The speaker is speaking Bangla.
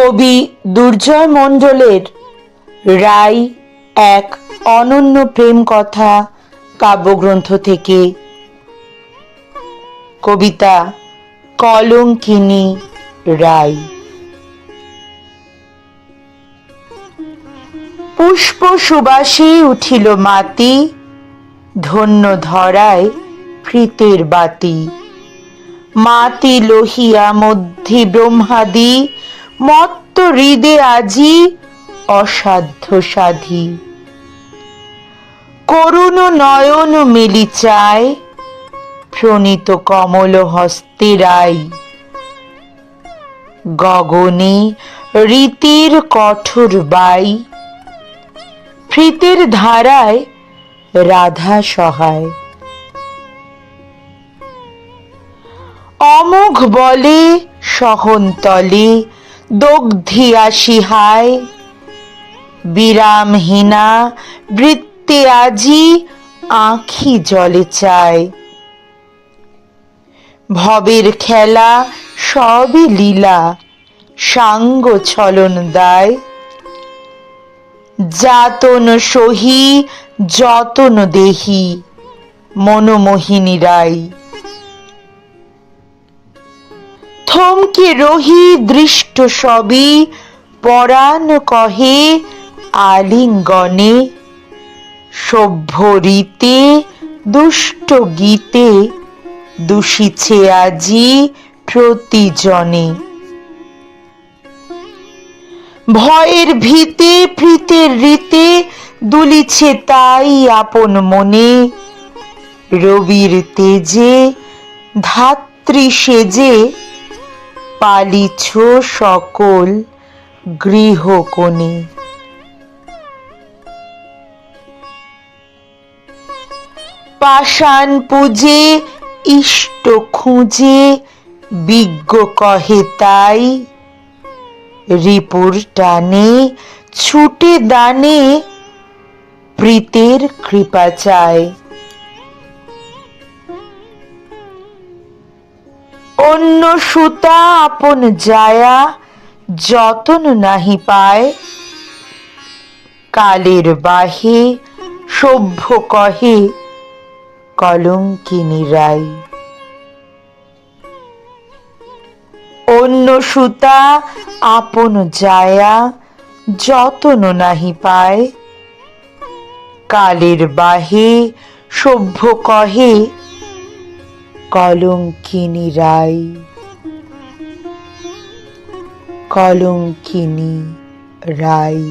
কবি দুর্জয় মণ্ডলের রায় এক অনন্য প্রেম কথা কাব্যগ্রন্থ থেকে কবিতা কলঙ্কিনী রায়। পুষ্প সুবাসে উঠিল মাতি, ধন্য ধরায় প্রীতের বাতি। মাতি লোহিয়া মধ্যে ব্রহ্মাদি, মত্ত হৃদে আজি অসাধ্য সাধি। করুণ নয়ন মেলি চায়, প্রণীত কমল হস্তে রায়। গগনে রীতির কঠোর বাই, প্রীতের ধারায় রাধা সহায়। অমোঘ বলে সহনতলে দগ্ধি আসি হায়। বিরামহীনা বৃত্তে আজি আঁখি জলে চায়। ভবের খেলা সবই লীলা, সাঙ্গ ছলন দায়। যাতন সহি যতন দেহি, মনোমোহিনী রায়। থমকে রহি দৃষ্ট সবই, পরাণ কহে আলিঙ্গনে। সভ্য রীতে দুষ্ট গীতে, দূষিছে আজি প্রতিজনে। ভয়ের ভীতে প্রীতের রীতে, দুলিছে তাই আপন মনে। রবির তেজে ধাত্রী সেজে, পালিছ সকল গৃহকোণে। পাষাণ পূজে ইষ্ট খুঁজে, বিজ্ঞ কহে তাই। রিপুর টানে ছুটে দানে, প্রীতের কৃপা চায়। অন্য সুতা আপন যায়া, যতন নাহি পায়। কালের বাহে সভ্য কহে কলঙ্কিনী রায়। অন্য সুতা আপন যায়া, যতন নাহি পায়। কালের বাহে সভ্য কহে কলঙ্কিনী রায়। কলঙ্কিনী রায়।